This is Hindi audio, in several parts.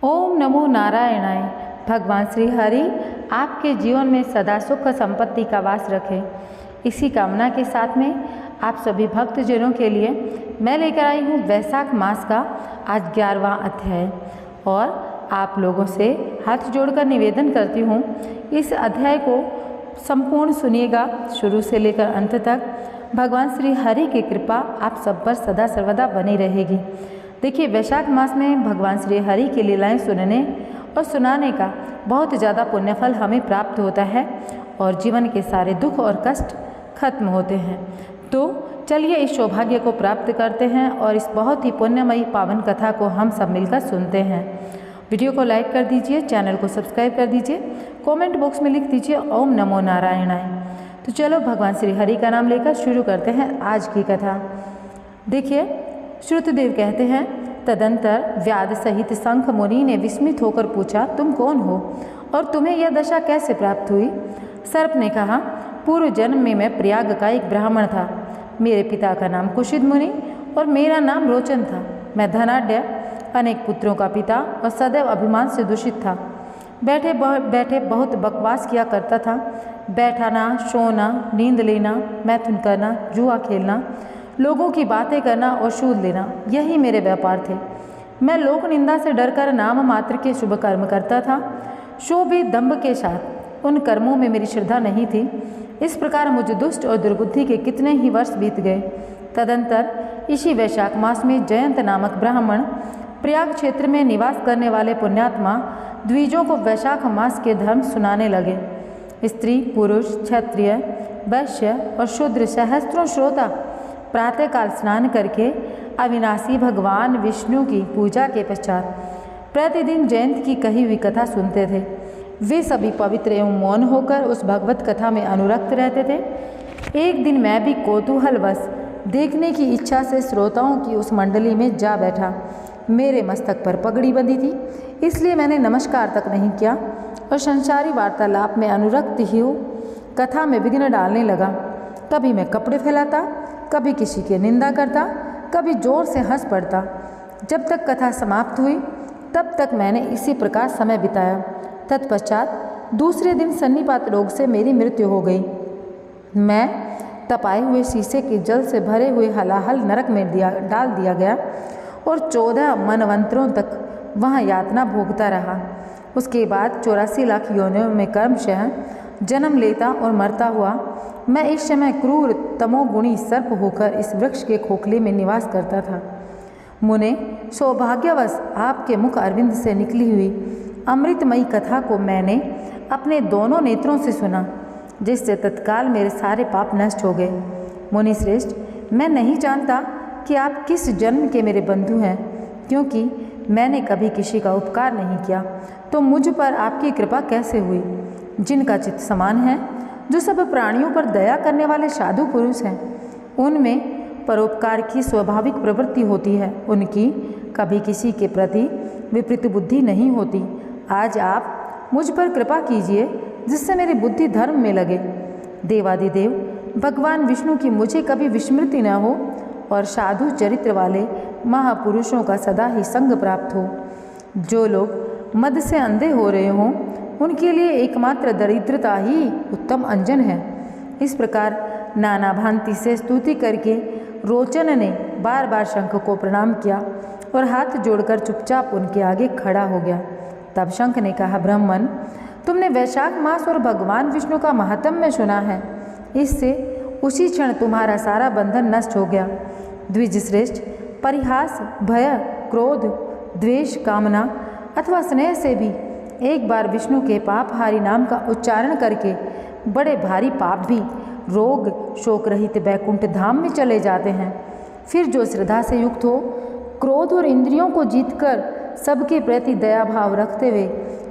ओम नमो नारायणाय। भगवान श्री हरि आपके जीवन में सदा सुख संपत्ति का वास रखे। इसी कामना के साथ में आप सभी भक्तजनों के लिए मैं लेकर आई हूँ वैशाख मास का आज 11वां अध्याय। और आप लोगों से हाथ जोड़कर निवेदन करती हूँ इस अध्याय को संपूर्ण सुनिएगा, शुरू से लेकर अंत तक। भगवान श्री हरि की कृपा आप सब पर सदा सर्वदा बनी रहेगी। देखिए, वैशाख मास में भगवान श्री हरि की लीलाएं सुनने और सुनाने का बहुत ज़्यादा पुण्यफल हमें प्राप्त होता है और जीवन के सारे दुख और कष्ट खत्म होते हैं। तो चलिए इस सौभाग्य को प्राप्त करते हैं और इस बहुत ही पुण्यमयी पावन कथा को हम सब मिलकर सुनते हैं। वीडियो को लाइक कर दीजिए, चैनल को सब्सक्राइब कर दीजिए, कमेंट बॉक्स में लिख दीजिए ओम नमो नारायणाय। तो चलो भगवान श्री हरि का नाम लेकर शुरू करते हैं आज की कथा। देखिए, श्रुतदेव कहते हैं, तदंतर व्याध सहित शंख मुनि ने विस्मित होकर पूछा, तुम कौन हो और तुम्हें यह दशा कैसे प्राप्त हुई? सर्प ने कहा, पूर्व जन्म में मैं प्रयाग का एक ब्राह्मण था। मेरे पिता का नाम कुशिद मुनि और मेरा नाम रोचन था। मैं धनाढ्य, अनेक पुत्रों का पिता और सदैव अभिमान से दूषित था। बैठे बैठे बहुत बकवास किया करता था। बैठाना, सोना, नींद लेना, मैथुन करना, जुआ खेलना, लोगों की बातें करना और सूद लेना, यही मेरे व्यापार थे। मैं लोक निंदा से डरकर नाम मात्र के शुभ कर्म करता था, सो भी दंभ के साथ। उन कर्मों में मेरी श्रद्धा नहीं थी। इस प्रकार मुझे दुष्ट और दुर्बुद्धि के कितने ही वर्ष बीत गए। तदंतर इसी वैशाख मास में जयंत नामक ब्राह्मण प्रयाग क्षेत्र में निवास करने वाले पुण्यात्मा द्विजों को वैशाख मास के धर्म सुनाने लगे। स्त्री, पुरुष, क्षत्रिय, वैश्य और शूद्र सहस्त्रों श्रोता प्रातःकाल स्नान करके अविनाशी भगवान विष्णु की पूजा के पश्चात प्रतिदिन जयंत की कही हुई कथा सुनते थे। वे सभी पवित्र एवं मौन होकर उस भगवत कथा में अनुरक्त रहते थे। एक दिन मैं भी कौतूहलवश देखने की इच्छा से श्रोताओं की उस मंडली में जा बैठा। मेरे मस्तक पर पगड़ी बंधी थी, इसलिए मैंने नमस्कार तक नहीं किया और संसारी वार्तालाप में अनुरक्त ही कथा में विघ्न डालने लगा। कभी मैं कपड़े फैलाता, कभी किसी की निंदा करता, कभी जोर से हंस पड़ता। जब तक कथा समाप्त हुई तब तक मैंने इसी प्रकार समय बिताया। तत्पश्चात दूसरे दिन सन्निपात रोग से मेरी मृत्यु हो गई। मैं तपाए हुए शीशे के जल से भरे हुए हलाहल नरक में डाल दिया गया और 14 मनवंतरों तक वहाँ यातना भोगता रहा। उसके बाद 84 लाख योनियों में कर्मशः जन्म लेता और मरता हुआ मैं इस समय क्रूर तमोगुणी सर्प होकर इस वृक्ष के खोखले में निवास करता था। मुने, सौभाग्यवश आपके मुख अरविंद से निकली हुई अमृतमयी कथा को मैंने अपने दोनों नेत्रों से सुना, जिससे तत्काल मेरे सारे पाप नष्ट हो गए। मुनि श्रेष्ठ, मैं नहीं जानता कि आप किस जन्म के मेरे बंधु हैं, क्योंकि मैंने कभी किसी का उपकार नहीं किया, तो मुझ पर आपकी कृपा कैसे हुई? जिनका चित्त समान है, जो सब प्राणियों पर दया करने वाले साधु पुरुष हैं, उनमें परोपकार की स्वाभाविक प्रवृत्ति होती है। उनकी कभी किसी के प्रति विपरीत बुद्धि नहीं होती। आज आप मुझ पर कृपा कीजिए, जिससे मेरी बुद्धि धर्म में लगे। देवादिदेव भगवान विष्णु की मुझे कभी विस्मृति न हो और साधु चरित्र वाले महापुरुषों का सदा ही संग प्राप्त हो। जो लोग मद से अंधे हो रहे हों, उनके लिए एकमात्र दरिद्रता ही उत्तम अंजन है। इस प्रकार नाना भांति से स्तुति करके रोचन ने बार बार शंख को प्रणाम किया और हाथ जोड़कर चुपचाप उनके आगे खड़ा हो गया। तब शंख ने कहा, ब्राह्मण, तुमने वैशाख मास और भगवान विष्णु का महात्म्य सुना है। इससे उसी क्षण तुम्हारा सारा बंधन नष्ट हो गया। द्विज श्रेष्ठ, परिहास, भय, क्रोध, द्वेष, कामना अथवा स्नेह से भी एक बार विष्णु के पापहारी नाम का उच्चारण करके बड़े भारी पाप भी रोग शोक रहित बैकुंठ धाम में चले जाते हैं। फिर जो श्रद्धा से युक्त हो, क्रोध और इंद्रियों को जीतकर सबके प्रति दया भाव रखते हुए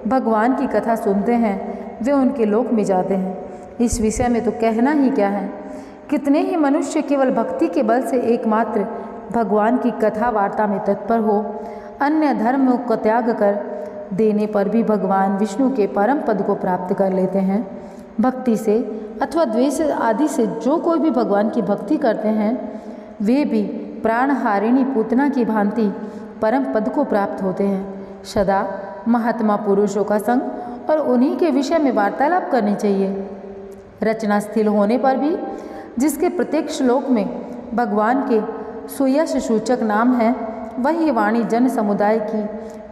भगवान की कथा सुनते हैं, वे उनके लोक में जाते हैं। इस विषय में तो कहना ही क्या है। कितने ही मनुष्य केवल भक्ति के बल से एकमात्र भगवान की कथा वार्ता में तत्पर हो, अन्य धर्मों को त्याग कर देने पर भी भगवान विष्णु के परम पद को प्राप्त कर लेते हैं। भक्ति से अथवा द्वेष आदि से जो कोई भी भगवान की भक्ति करते हैं, वे भी प्राणहारिणी पूतना की भांति परम पद को प्राप्त होते हैं। सदा महात्मा पुरुषों का संग और उन्हीं के विषय में वार्तालाप करनी चाहिए। रचना स्थिर होने पर भी जिसके प्रत्येक श्लोक में भगवान के सुयश सूचक नाम है, वही वाणी जन समुदाय की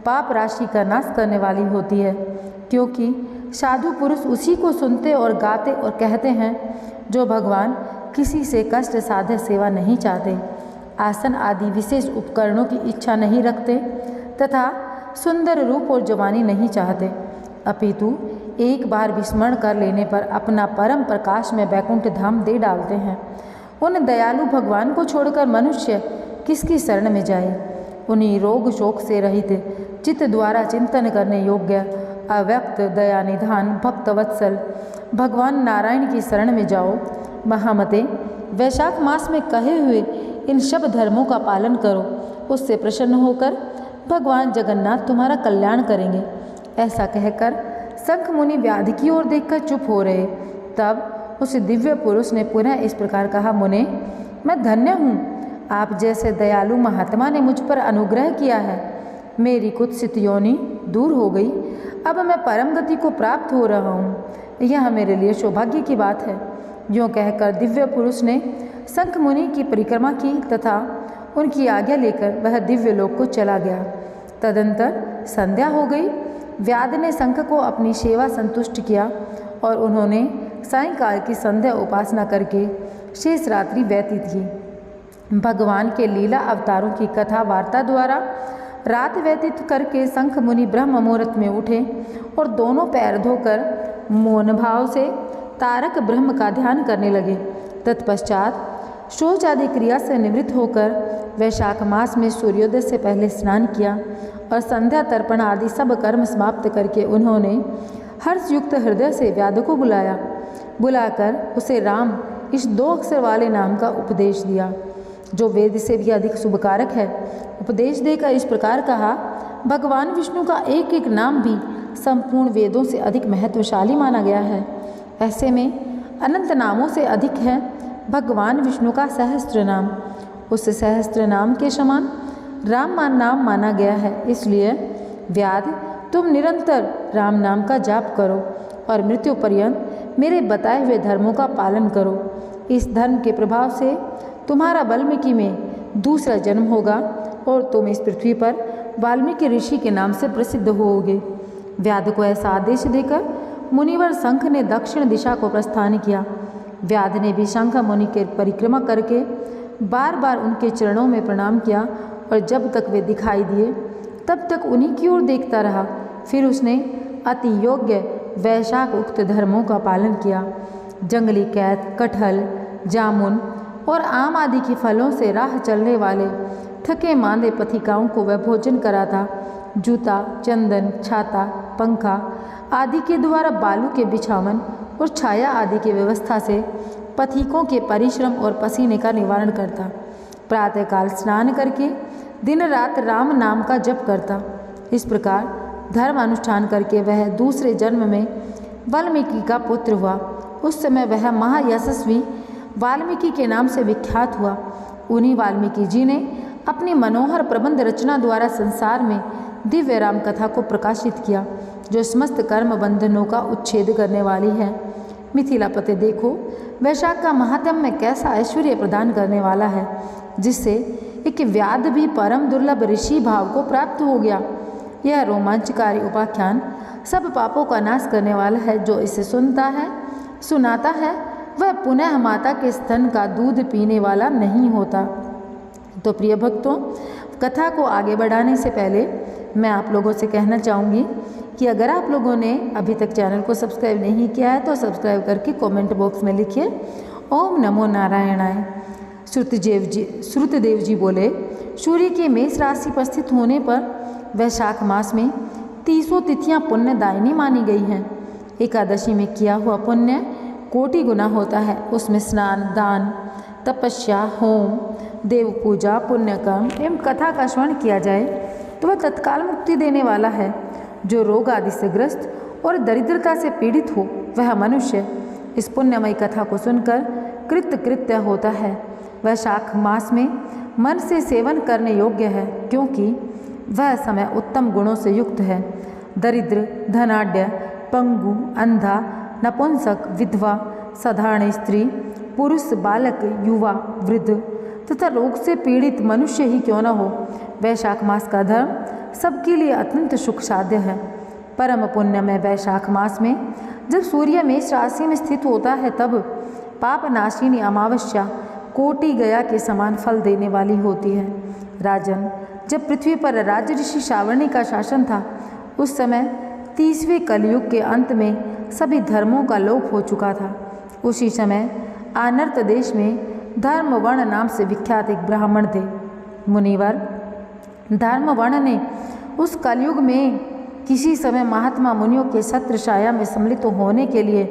पाप राशि का नाश करने वाली होती है, क्योंकि साधु पुरुष उसी को सुनते और गाते और कहते हैं जो भगवान किसी से कष्ट साध्य सेवा नहीं चाहते, आसन आदि विशेष उपकरणों की इच्छा नहीं रखते तथा सुंदर रूप और जवानी नहीं चाहते, अपितु एक बार विस्मरण कर लेने पर अपना परम प्रकाश में वैकुंठ धाम दे डालते हैं। उन दयालु भगवान को छोड़कर मनुष्य किसकी शरण में जाए। उन्हीं रोग शोक से रहित चित्त द्वारा चिंतन करने योग्य अव्यक्त दया निधान भक्त वत्सल भगवान नारायण की शरण में जाओ। महामते, वैशाख मास में कहे हुए इन सब धर्मों का पालन करो, उससे प्रसन्न होकर भगवान जगन्नाथ तुम्हारा कल्याण करेंगे। ऐसा कहकर शंख मुनि व्याधि की ओर देखकर चुप हो रहे। तब उस दिव्य पुरुष ने पुनः इस प्रकार कहा, मुने, मैं धन्य हूँ, आप जैसे दयालु महात्मा ने मुझ पर अनुग्रह किया है। मेरी कुत्सित योनि दूर हो गई, अब मैं परम गति को प्राप्त हो रहा हूँ। यह मेरे लिए सौभाग्य की बात है। यूँ कहकर दिव्य पुरुष ने शंख मुनि की परिक्रमा की तथा उनकी आज्ञा लेकर वह दिव्य लोक को चला गया। तदंतर संध्या हो गई। व्याध ने शंख को अपनी सेवा संतुष्ट किया और उन्होंने सायंकाल की संध्या उपासना करके शेष रात्रि व्यतीत की। भगवान के लीला अवतारों की कथा वार्ता द्वारा रात व्यतीत करके शंख मुनि ब्रह्म मुहूर्त में उठे और दोनों पैर धोकर मौन भाव से तारक ब्रह्म का ध्यान करने लगे। तत्पश्चात शौच आदि क्रिया से निवृत्त होकर वैशाख मास में सूर्योदय से पहले स्नान किया और संध्या तर्पण आदि सब कर्म समाप्त करके उन्होंने हर्षयुक्त हृदय से व्याध को बुलाकर उसे राम इस 2 अक्षर वाले नाम का उपदेश दिया, जो वेद से भी अधिक शुभकारक है। उपदेश देकर इस प्रकार कहा, भगवान विष्णु का एक एक नाम भी संपूर्ण वेदों से अधिक महत्वशाली माना गया है। ऐसे में अनंत नामों से अधिक है भगवान विष्णु का सहस्त्र नाम। उस सहस्त्र नाम के समान राम नाम माना गया है। इसलिए व्याध, तुम निरंतर राम नाम का जाप करो और मृत्यु पर्यंत मेरे बताए हुए धर्मों का पालन करो। इस धर्म के प्रभाव से तुम्हारा वाल्मीकि में दूसरा जन्म होगा और तुम इस पृथ्वी पर वाल्मीकि ऋषि के नाम से प्रसिद्ध होोगे। व्याध को ऐसा आदेश देकर मुनिवर शंख ने दक्षिण दिशा को प्रस्थान किया। व्याध ने भी शंख मुनि के परिक्रमा करके बार बार उनके चरणों में प्रणाम किया और जब तक वे दिखाई दिए तब तक उन्हीं की ओर देखता रहा। फिर उसने अति योग्य वैशाख उक्त धर्मों का पालन किया। जंगली कैद, कटहल, जामुन और आम आदि के फलों से राह चलने वाले थके मांदे पथिकाओं को वह भोजन कराता। जूता, चंदन, छाता, पंखा आदि के द्वारा बालू के बिछावन और छाया आदि की व्यवस्था से पथिकों के परिश्रम और पसीने का निवारण करता। प्रातःकाल स्नान करके दिन रात राम नाम का जप करता। इस प्रकार धर्म अनुष्ठान करके वह दूसरे जन्म में वाल्मीकि का पुत्र हुआ। उस समय वह महायशस्वी वाल्मीकि के नाम से विख्यात हुआ। उन्हीं वाल्मीकि जी ने अपनी मनोहर प्रबंध रचना द्वारा संसार में दिव्य राम कथा को प्रकाशित किया, जो समस्त कर्म बंधनों का उच्छेद करने वाली है। मिथिलापते देखो, वैशाख का महात्म्य कैसा ऐश्वर्य प्रदान करने वाला है, जिससे एक व्याध भी परम दुर्लभ ऋषि भाव को प्राप्त हो गया। यह रोमांचकारी उपाख्यान सब पापों का नाश करने वाला है। जो इसे सुनता है, सुनाता है, वह पुनः माता के स्तन का दूध पीने वाला नहीं होता। तो प्रिय भक्तों, कथा को आगे बढ़ाने से पहले मैं आप लोगों से कहना चाहूँगी कि अगर आप लोगों ने अभी तक चैनल को सब्सक्राइब नहीं किया है तो सब्सक्राइब करके कमेंट बॉक्स में लिखिए ओम नमो नारायणाय। श्रुतदेव जी बोले, सूर्य के मेष राशि पर स्थित होने पर वैशाख मास में 30 तिथियाँ पुण्यदायिनी मानी गई हैं। एकादशी में किया हुआ पुण्य कोटि गुना होता है। उसमें स्नान, दान, तपस्या, होम, देव पूजा, पुण्यकर्म एवं कथा का श्रवण किया जाए तो वह तत्काल मुक्ति देने वाला है। जो रोग आदि से ग्रस्त और दरिद्रता से पीड़ित हो, वह मनुष्य इस पुण्यमयी कथा को सुनकर कृत्य होता है। वैशाख मास में मन से सेवन करने योग्य है, क्योंकि वह समय उत्तम गुणों से युक्त है। दरिद्र, धनाढ्य, पंगु, अंधा, नपुंसक, विधवा, साधारण स्त्री, पुरुष, बालक, युवा, वृद्ध तथा रोग से पीड़ित मनुष्य ही क्यों न हो, वैशाख मास का धर्म सबके लिए अत्यंत सुख साध्य है। परम पुण्य में वैशाख मास में जब सूर्य मेष राशि में स्थित होता है तब पाप नाशिनी अमावस्या कोटि गया के समान फल देने वाली होती है। राजन, जब पृथ्वी पर राज ऋषि सावर्णी का शासन था उस समय 30वें कलयुग के अंत में सभी धर्मों का लोप हो चुका था। उसी समय आनर्त देश में धर्मवर्ण नाम से विख्यात एक ब्राह्मण थे। मुनिवर धर्मवर्ण ने उस कलयुग में किसी समय महात्मा मुनियों के छत्र छाया में सम्मिलित होने के लिए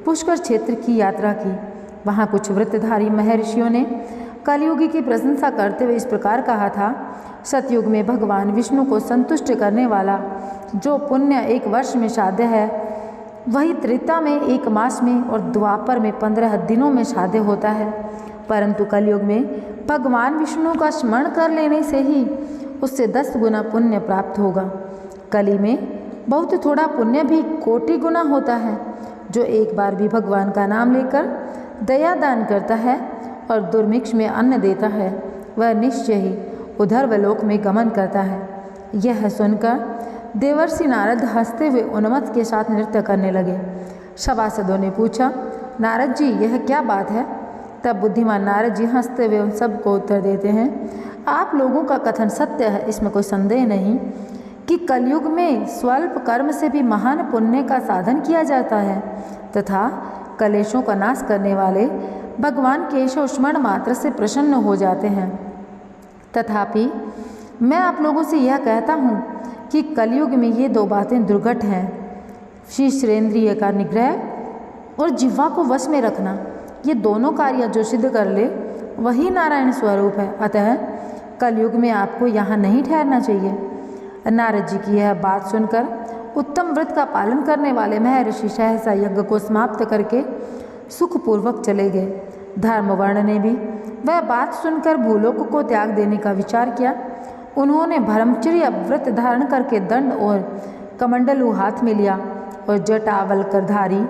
पुष्कर क्षेत्र की यात्रा की। वहाँ कुछ व्रतधारी महर्षियों ने कलयुगी की प्रशंसा करते हुए इस प्रकार कहा था, सतयुग में भगवान विष्णु को संतुष्ट करने वाला जो पुण्य 1 वर्ष में साध्य है वही त्रेता में 1 मास में और द्वापर में 15 दिनों में साध्य होता है। परंतु कलयुग में भगवान विष्णु का स्मरण कर लेने से ही उससे 10 गुना पुण्य प्राप्त होगा। कली में बहुत थोड़ा पुण्य भी कोटि गुना होता है। जो एक बार भी भगवान का नाम लेकर दया दान करता है और दुर्भिक्ष में अन्न देता है वह निश्चय ही ऊर्ध्वलोक में गमन करता है। यह सुनकर देवर्षि नारद हंसते हुए उन्मत्त के साथ नृत्य करने लगे। सभासदों ने पूछा, नारद जी यह क्या बात है? तब बुद्धिमान नारद जी हंसते हुए उन सबको उत्तर देते हैं, आप लोगों का कथन सत्य है, इसमें कोई संदेह नहीं कि कलयुग में स्वल्प कर्म से भी महान पुण्य का साधन किया जाता है तथा कलेशों का नाश करने वाले भगवान केशव स्मरण मात्र से प्रसन्न हो जाते हैं। तथापि मैं आप लोगों से यह कहता हूँ कि कलयुग में ये 2 बातें दुर्घट हैं, शीर्षेंद्रिय का निग्रह और जिह्वा को वश में रखना। ये दोनों कार्य जो सिद्ध कर ले वही नारायण स्वरूप है। अतः कलयुग में आपको यहाँ नहीं ठहरना चाहिए। नारद जी की यह बात सुनकर उत्तम व्रत का पालन करने वाले महर्षि सहसा यज्ञ को समाप्त करके सुखपूर्वक चले गए। धर्मवर्ण ने भी वह बात सुनकर भूलोक को त्याग देने का विचार किया। उन्होंने ब्रह्मचर्य व्रत धारण करके दंड और कमंडलू हाथ में लिया और जटावल्करधारी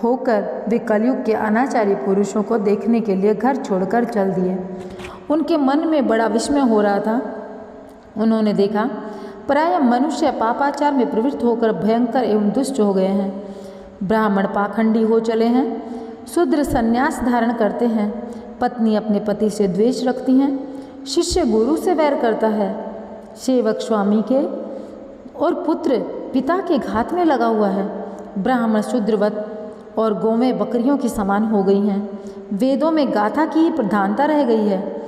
होकर वे कलयुग के अनाचारी पुरुषों को देखने के लिए घर छोड़कर चल दिए। उनके मन में बड़ा विस्मय हो रहा था। उन्होंने देखा प्राय मनुष्य पापाचार में प्रवृत्त होकर भयंकर एवं दुष्ट हो गए हैं। ब्राह्मण पाखंडी हो चले हैं, शूद्र संन्यास धारण करते हैं, पत्नी अपने पति से द्वेष रखती हैं, शिष्य गुरु से वैर करता है, सेवक स्वामी के और पुत्र पिता के घात में लगा हुआ है। ब्राह्मण शूद्रवत और गौवें बकरियों के समान हो गई हैं। वेदों में गाथा की प्रधानता रह गई है।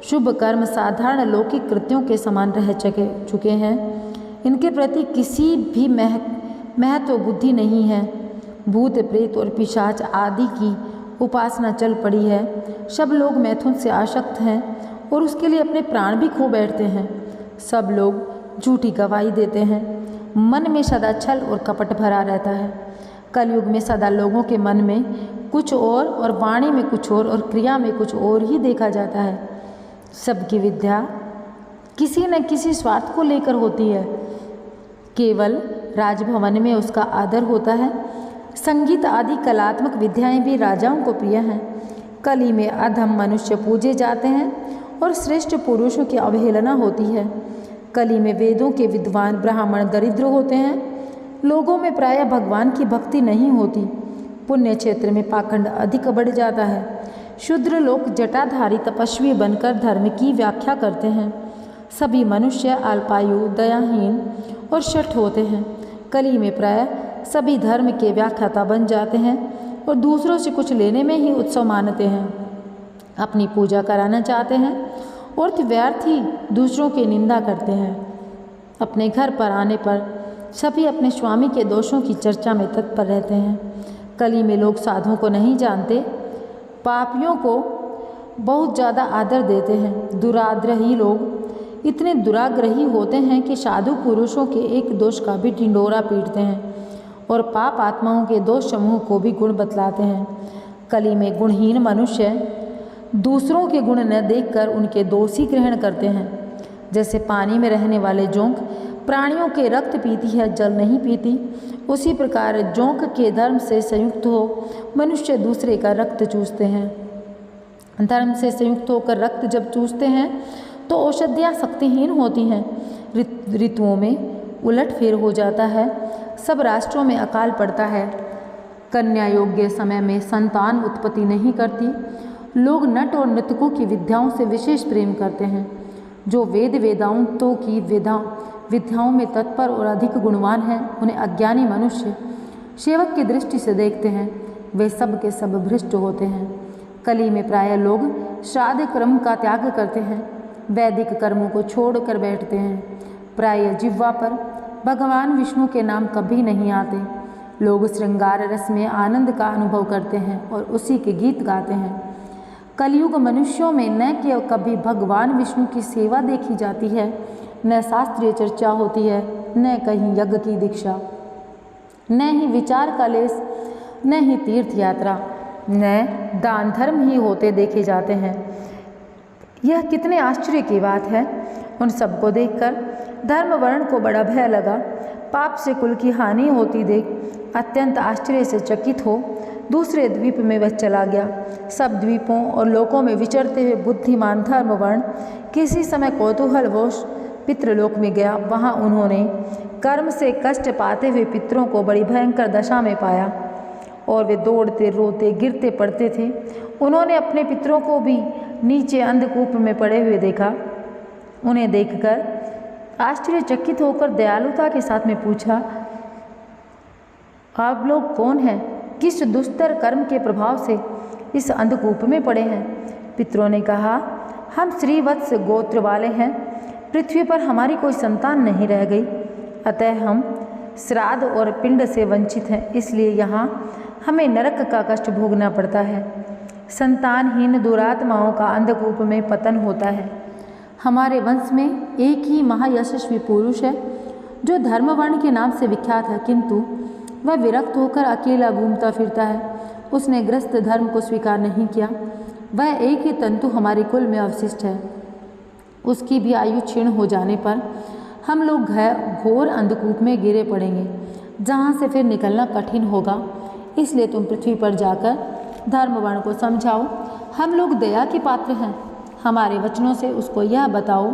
शुभ कर्म साधारण लौकिक कृत्यों के समान रह चुके हैं। इनके प्रति किसी भी महत्व बुद्धि नहीं है। भूत प्रेत और पिशाच आदि की उपासना चल पड़ी है। सब लोग मैथुन से आसक्त हैं और उसके लिए अपने प्राण भी खो बैठते हैं। सब लोग झूठी गवाही देते हैं। मन में सदा छल और कपट भरा रहता है। कलयुग में सदा लोगों के मन में कुछ और वाणी में कुछ और क्रिया में कुछ और ही देखा जाता है। सबकी विद्या किसी न किसी स्वार्थ को लेकर होती है। केवल राजभवन में उसका आदर होता है। संगीत आदि कलात्मक विद्याएं भी राजाओं को प्रिय हैं। कली में अधम मनुष्य पूजे जाते हैं और श्रेष्ठ पुरुषों की अवहेलना होती है। कली में वेदों के विद्वान ब्राह्मण दरिद्र होते हैं। लोगों में प्रायः भगवान की भक्ति नहीं होती। पुण्य क्षेत्र में पाखंड अधिक बढ़ जाता है। शूद्र लोग जटाधारी तपस्वी बनकर धर्म की व्याख्या करते हैं। सभी मनुष्य अल्पायु, दयाहीन और शठ होते हैं। कली में प्रायः सभी धर्म के व्याख्याता बन जाते हैं और दूसरों से कुछ लेने में ही उत्सव मानते हैं। अपनी पूजा कराना चाहते हैं और व्यर्थ ही दूसरों की निंदा करते हैं। अपने घर पर आने पर सभी अपने स्वामी के दोषों की चर्चा में तत्पर रहते हैं। कली में लोग साधुओं को नहीं जानते, पापियों को बहुत ज़्यादा आदर देते हैं। दुराग्रही लोग इतने दुराग्रही होते हैं कि साधु पुरुषों के एक दोष का भी ढिंढोरा पीटते हैं और पाप आत्माओं के दोष समूह को भी गुण बतलाते हैं। कली में गुणहीन मनुष्य दूसरों के गुण न देखकर उनके दोष ही ग्रहण करते हैं। जैसे पानी में रहने वाले जोंक प्राणियों के रक्त पीती है, जल नहीं पीती, उसी प्रकार जोंक के धर्म से संयुक्त हो मनुष्य दूसरे का रक्त चूसते हैं। धर्म से संयुक्त होकर रक्त जब चूसते हैं तो औषधियाँ शक्तिहीन होती हैं, ऋतुओं में उलटफेर हो जाता है, सब राष्ट्रों में अकाल पड़ता है, कन्या योग्य समय में संतान उत्पत्ति नहीं करती। लोग नट और नृतकों की विद्याओं से विशेष प्रेम करते हैं। जो वेदांतों की विद्याओं में तत्पर और अधिक गुणवान हैं, उन्हें अज्ञानी मनुष्य सेवक की दृष्टि से देखते हैं, वे सब के सब भ्रष्ट होते हैं। कली में प्रायः लोग श्राद्ध कर्म का त्याग करते हैं, वैदिक कर्मों को छोड़कर बैठते हैं। प्रायः जिह्वा पर भगवान विष्णु के नाम कभी नहीं आते। लोग श्रृंगार रस में आनंद का अनुभव करते हैं और उसी के गीत गाते हैं। कलयुग मनुष्यों में न कि कभी भगवान विष्णु की सेवा देखी जाती है, न शास्त्रीय चर्चा होती है, न कहीं यज्ञ की दीक्षा, न ही विचार का लेस, न ही तीर्थ यात्रा, न दान धर्म ही होते देखे जाते हैं। यह कितने आश्चर्य की बात है। उन सबको देखकर धर्म वर्ण को बड़ा भय लगा। पाप से कुल की हानि होती देख अत्यंत आश्चर्य से चकित हो दूसरे द्वीप में वह चला गया। सब द्वीपों और लोकों में विचरते हुए बुद्धिमान धर्मवर्ण किसी समय कौतूहलवश पितृलोक में गया। वहाँ उन्होंने कर्म से कष्ट पाते हुए पितरों को बड़ी भयंकर दशा में पाया और वे दौड़ते रोते गिरते पड़ते थे। उन्होंने अपने पितरों को भी नीचे अंधकूप में पड़े हुए देखा। उन्हें देखकर आश्चर्यचकित होकर दयालुता के साथ में पूछा, आप लोग कौन हैं? किस दुस्तर कर्म के प्रभाव से इस अंधकूप में पड़े हैं? पितरों ने कहा, हम श्रीवत्स गोत्र वाले हैं। पृथ्वी पर हमारी कोई संतान नहीं रह गई, अतः हम श्राद्ध और पिंड से वंचित हैं, इसलिए यहाँ हमें नरक का कष्ट भोगना पड़ता है। संतानहीन दुरात्माओं का अंधकूप में पतन होता है। हमारे वंश में एक ही महायशस्वी पुरुष है जो धर्मवर्ण के नाम से विख्यात है, किंतु वह विरक्त होकर अकेला घूमता फिरता है। उसने ग्रस्त धर्म को स्वीकार नहीं किया। वह एक ही तंतु हमारे कुल में अवशिष्ट है। उसकी भी आयु क्षीण हो जाने पर हम लोग घोर अंधकूप में गिरे पड़ेंगे, जहाँ से फिर निकलना कठिन होगा। इसलिए तुम पृथ्वी पर जाकर धर्मवर्ण को समझाओ। हम लोग दया के पात्र हैं। हमारे वचनों से उसको यह बताओ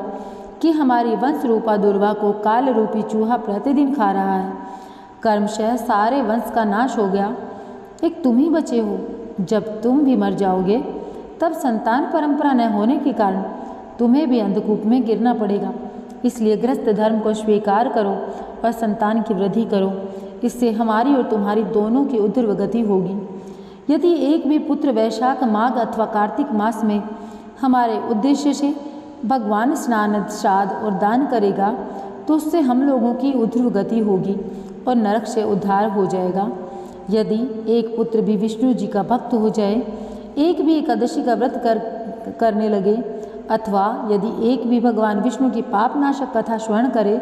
कि हमारी वंश रूपा दुर्वा को काल रूपी चूहा प्रतिदिन खा रहा है। कर्मशः सारे वंश का नाश हो गया, एक तुम ही बचे हो। जब तुम भी मर जाओगे तब संतान परंपरा न होने के कारण तुम्हें भी अंधकूप में गिरना पड़ेगा। इसलिए ग्रस्त धर्म को स्वीकार करो और संतान की वृद्धि करो। इससे हमारी और तुम्हारी दोनों की ऊर्ध्व गति होगी। यदि एक भी पुत्र वैशाख माघ अथवा कार्तिक मास में हमारे उद्देश्य से भगवान स्नान श्राद्ध और दान करेगा तो उससे हम लोगों की ऊर्ध्व गति होगी और नरक से उद्धार हो जाएगा। यदि एक पुत्र भी विष्णु जी का भक्त हो जाए, एक भी एकादशी का व्रत करने लगे, अथवा यदि एक भी भगवान विष्णु की पापनाशक कथा श्रवण करे,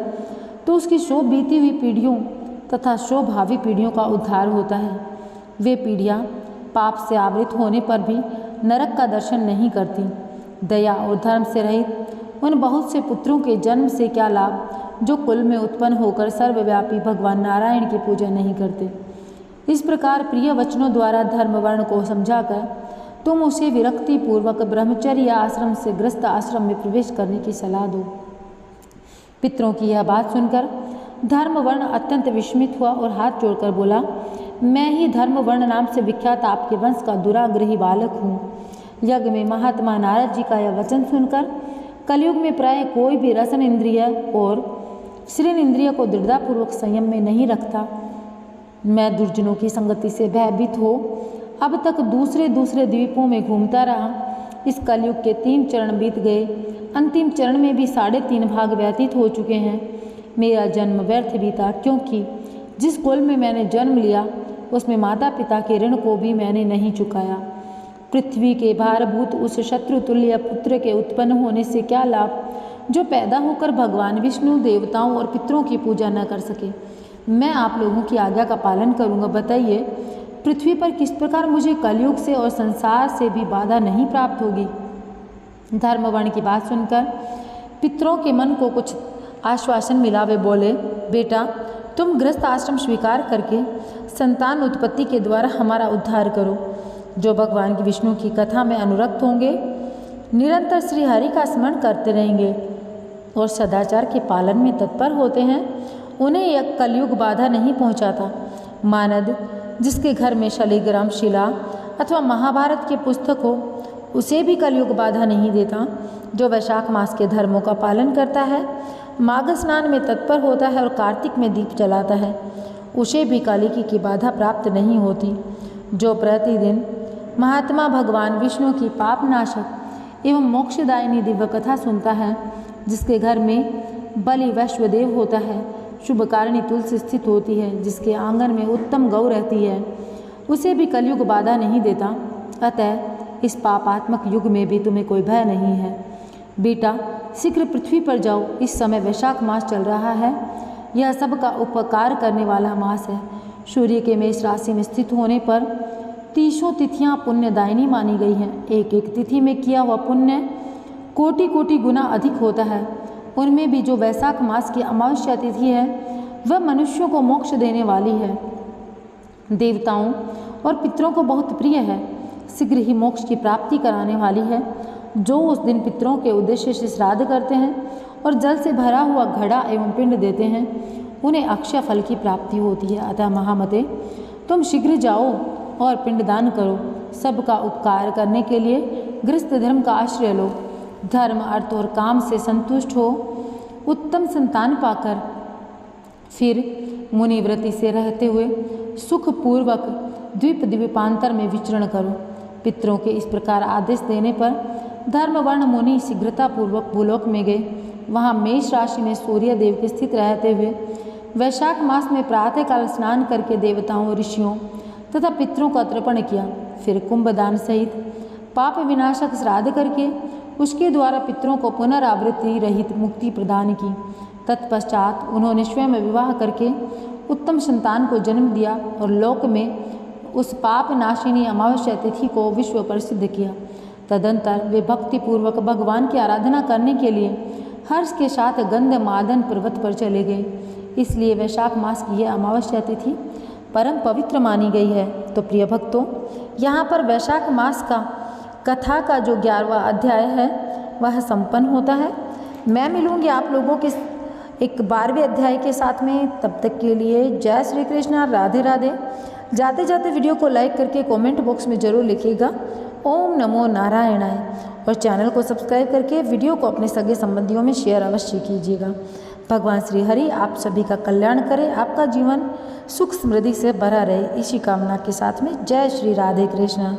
तो उसकी शो बीती हुई पीढ़ियों तथा शो भावी पीढ़ियों का उद्धार होता है। वे पीढ़ियाँ पाप से आवृत होने पर भी नरक का दर्शन नहीं करती। दया और धर्म से रहित उन बहुत से पुत्रों के जन्म से क्या लाभ जो कुल में उत्पन्न होकर सर्वव्यापी भगवान नारायण की पूजा नहीं करते। इस प्रकार प्रिय वचनों द्वारा धर्मवर्ण को समझाकर तुम उसे विरक्ति पूर्वक ब्रह्मचर्य आश्रम से ग्रस्त आश्रम में प्रवेश करने की सलाह दो। पितरों की यह बात सुनकर धर्मवर्ण अत्यंत विस्मित हुआ और हाथ जोड़कर बोला, मैं ही धर्मवर्ण नाम से विख्यात आपके वंश का दुराग्रही बालक हूँ। यज्ञ में महात्मा नारद जी का यह वचन सुनकर कलयुग में प्राय कोई भी रसन इंद्रिय और श्रीन इंद्रिय को दृढ़तापूर्वक संयम में नहीं रखता। मैं दुर्जनों की संगति से भयभीत हो अब तक दूसरे द्वीपों में घूमता रहा। इस कलयुग के 3 चरण बीत गए, अंतिम चरण में भी 3.5 भाग व्यतीत हो चुके हैं। मेरा जन्म व्यर्थ बीता, क्योंकि जिस कुल में मैंने जन्म लिया उसमें माता पिता के ऋण को भी मैंने नहीं चुकाया। पृथ्वी के भारभूत उस शत्रुतुल्य पुत्र के उत्पन्न होने से क्या लाभ जो पैदा होकर भगवान विष्णु देवताओं और पितरों की पूजा न कर सके। मैं आप लोगों की आज्ञा का पालन करूंगा। बताइए, पृथ्वी पर किस प्रकार मुझे कलयुग से और संसार से भी बाधा नहीं प्राप्त होगी। धर्मवर्ण की बात सुनकर पितरों के मन को कुछ आश्वासन मिला। वे बोले, बेटा तुम गृहस्थ आश्रम स्वीकार करके संतान उत्पत्ति के द्वारा हमारा उद्धार करो। जो भगवान की विष्णु की कथा में अनुरक्त होंगे, निरंतर श्री हरि का स्मरण करते रहेंगे और सदाचार के पालन में तत्पर होते हैं, उन्हें यह कलयुग बाधा नहीं पहुंचाता। मानद जिसके घर में शालिग्राम शिला अथवा महाभारत के पुस्तक हो, उसे भी कलयुग बाधा नहीं देता। जो वैशाख मास के धर्मों का पालन करता है, माघ स्नान में तत्पर होता है और कार्तिक में दीप जलाता है, उसे भी कालिकी की बाधा प्राप्त नहीं होती। जो प्रतिदिन महात्मा भगवान विष्णु की पापनाशक एवं मोक्षदायिनी दिव्य कथा सुनता है, जिसके घर में बलि वैश्वदेव होता है, शुभकारिणी तुलसी स्थित होती है, जिसके आंगन में उत्तम गौ रहती है, उसे भी कलयुग बाधा नहीं देता। अतः इस पापात्मक युग में भी तुम्हें कोई भय नहीं है। बेटा शीघ्र पृथ्वी पर जाओ। इस समय वैशाख मास चल रहा है। यह सबका उपकार करने वाला मास है। सूर्य के मेष राशि में स्थित होने पर 30 तिथियां पुण्यदायिनी मानी गई हैं। एक एक तिथि में किया हुआ पुण्य कोटि कोटि गुना अधिक होता है। उनमें भी जो वैशाख मास की अमावस्या तिथि है, वह मनुष्यों को मोक्ष देने वाली है, देवताओं और पितरों को बहुत प्रिय है, शीघ्र ही मोक्ष की प्राप्ति कराने वाली है। जो उस दिन पितरों के उद्देश्य से श्राद्ध करते हैं और जल से भरा हुआ घड़ा एवं पिंड देते हैं, उन्हें अक्षय फल की प्राप्ति होती है। अतः महामते, तुम शीघ्र जाओ और पिंडदान करो। सबका उपकार करने के लिए गृहस्थ धर्म का आश्रय लो। धर्म अर्थ और काम से संतुष्ट हो, उत्तम संतान पाकर फिर मुनिव्रति से रहते हुए सुखपूर्वक द्वीप द्वीपांतर में विचरण करो। पितरों के इस प्रकार आदेश देने पर धर्मवर्ण मुनि शीघ्रतापूर्वक भूलोक में गए। वहाँ मेष राशि में सूर्य देव के स्थित रहते हुए वैशाख मास में प्रातःकाल स्नान करके देवताओं, ऋषियों तथा पितरों का तर्पण किया। फिर कुंभदान सहित पाप विनाशक श्राद्ध करके उसके द्वारा पितरों को पुनरावृत्ति रहित मुक्ति प्रदान की। तत्पश्चात उन्होंने स्वयं विवाह करके उत्तम संतान को जन्म दिया और लोक में उस पाप नाशिनी अमावस्या तिथि को विश्व प्रसिद्ध किया। तदंतर वे भक्तिपूर्वक भगवान की आराधना करने के लिए हर्ष के साथ गंधमादन पर्वत पर चले गए। इसलिए वैशाख मास की यह अमावस्या तिथि परम पवित्र मानी गई है। तो प्रिय भक्तों, यहाँ पर वैशाख मास का कथा का जो 11वां अध्याय है वह संपन्न होता है। मैं मिलूँगी आप लोगों के एक 12वें अध्याय के साथ में। तब तक के लिए जय श्री कृष्ण, राधे राधे। जाते जाते वीडियो को लाइक करके कमेंट बॉक्स में ज़रूर लिखिएगा ओम नमो नारायणाय, और चैनल को सब्सक्राइब करके वीडियो को अपने सगे संबंधियों में शेयर अवश्य कीजिएगा। भगवान श्री हरि आप सभी का कल्याण करे, आपका जीवन सुख समृद्धि से भरा रहे, इसी कामना के साथ में जय श्री राधे कृष्ण।